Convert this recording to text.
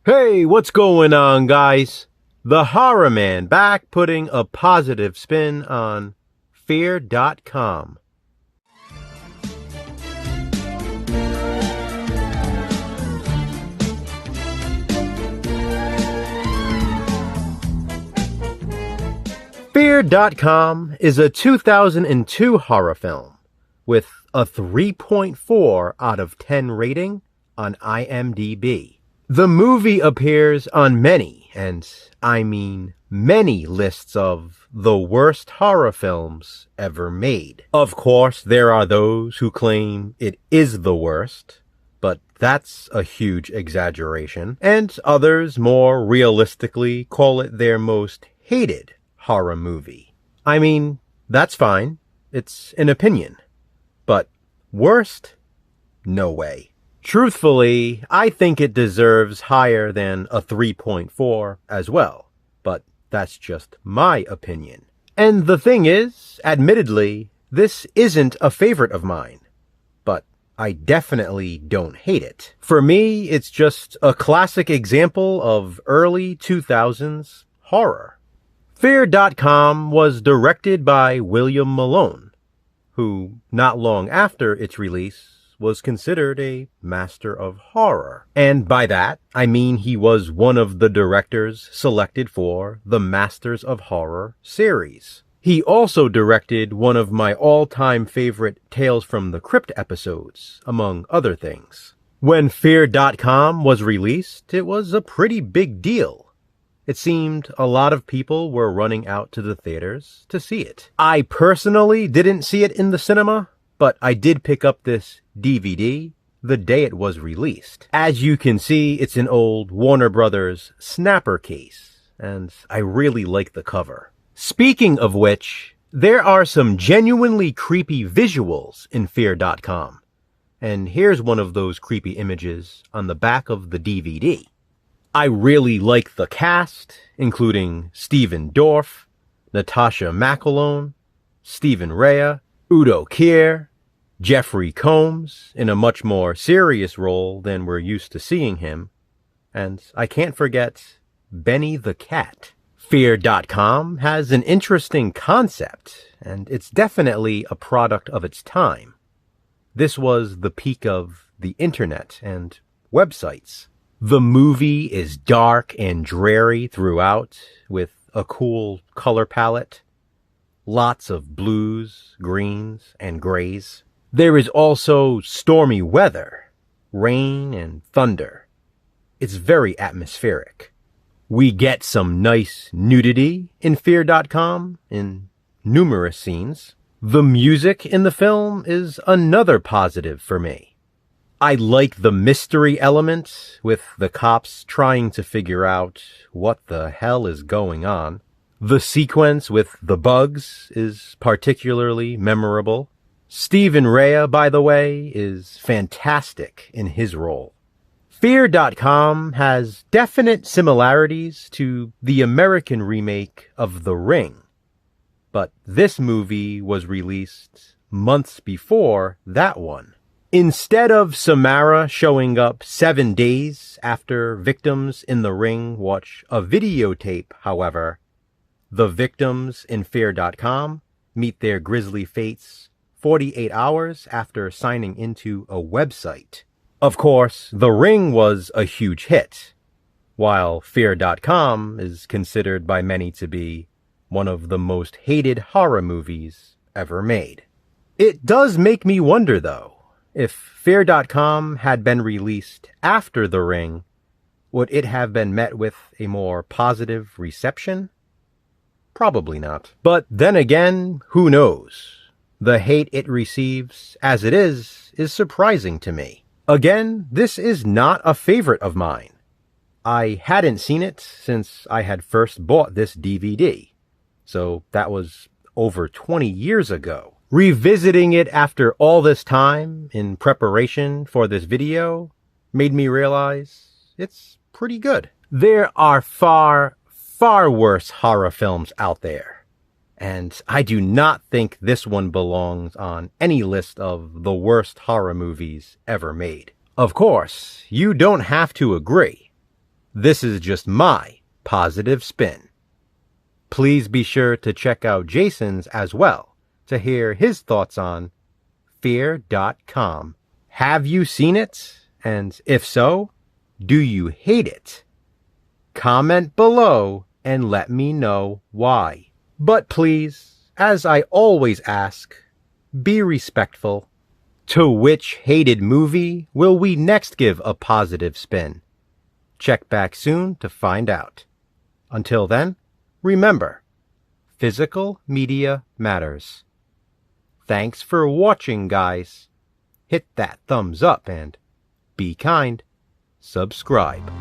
Hey, what's going on, guys? The Horror Man back putting a positive spin on FEARdotCOM. FEARdotCOM is a 2002 horror film with a 3.4 out of 10 rating on IMDb. The movie appears on many, and I mean many, lists of the worst horror films ever made. Of course, there are those who claim it is the worst, but that's a huge exaggeration, and others more realistically call it their most hated horror movie. I mean, that's fine. It's an opinion. But worst? No way. Truthfully, I think it deserves higher than a 3.4 as well, but that's just my opinion. And the thing is, admittedly, this isn't a favorite of mine, but I definitely don't hate it. For me, it's just a classic example of early 2000s horror. FEARdotCOM was directed by William Malone, who, not long after its release, was considered a master of horror. And by that, I mean he was one of the directors selected for the Masters of Horror series. He also directed one of my all-time favorite Tales from the Crypt episodes, among other things. When FEARdotCOM was released, it was a pretty big deal. It seemed a lot of people were running out to the theaters to see it. I personally didn't see it in the cinema, but I did pick up this DVD the day it was released. As you can see, it's an old Warner Brothers snapper case, and I really like the cover. Speaking of which, there are some genuinely creepy visuals in FEARdotCOM, and here's one of those creepy images on the back of the DVD. I really like the cast, including Stephen Dorff, Natasha McElhone, Stephen Rea, Udo Kier, Jeffrey Combs in a much more serious role than we're used to seeing him, and I can't forget Benny the Cat. FEARdotCOM has an interesting concept, and it's definitely a product of its time. This was the peak of the internet and websites. The movie is dark and dreary throughout, with a cool color palette. Lots of blues, greens, and grays. There is also stormy weather, rain and thunder. It's very atmospheric. We get some nice nudity in FEARdotCOM in numerous scenes. The music in the film is another positive for me. I like the mystery element, with the cops trying to figure out what the hell is going on. The sequence with the bugs is particularly memorable. Stephen Rea, by the way, is fantastic in his role. FEARdotCOM has definite similarities to the American remake of The Ring, but this movie was released months before that one. Instead of Samara showing up 7 days after victims in The Ring watch a videotape, however, the victims in FEARdotCOM meet their grisly fates 48 hours after signing into a website. Of course, The Ring was a huge hit, while FEARdotCOM is considered by many to be one of the most hated horror movies ever made. It does make me wonder, though, if FEARdotCOM had been released after The Ring, would it have been met with a more positive reception? Probably not. But then again, who knows? The hate it receives, as it is surprising to me. Again, this is not a favorite of mine. I hadn't seen it since I had first bought this DVD, so that was over 20 years ago. Revisiting it after all this time in preparation for this video made me realize it's pretty good. There are far worse horror films out there, and I do not think this one belongs on any list of the worst horror movies ever made. Of course, you don't have to agree. This is just my positive spin. Please be sure to check out Jason's as well to hear his thoughts on FEARdotCOM. Have you seen it? And if so, do you hate it? Comment below and let me know why. But please, as I always ask, be respectful. To which hated movie will we next give a positive spin? Check back soon to find out. Until then, remember, physical media matters. Thanks for watching, guys. Hit that thumbs up and be kind. Subscribe.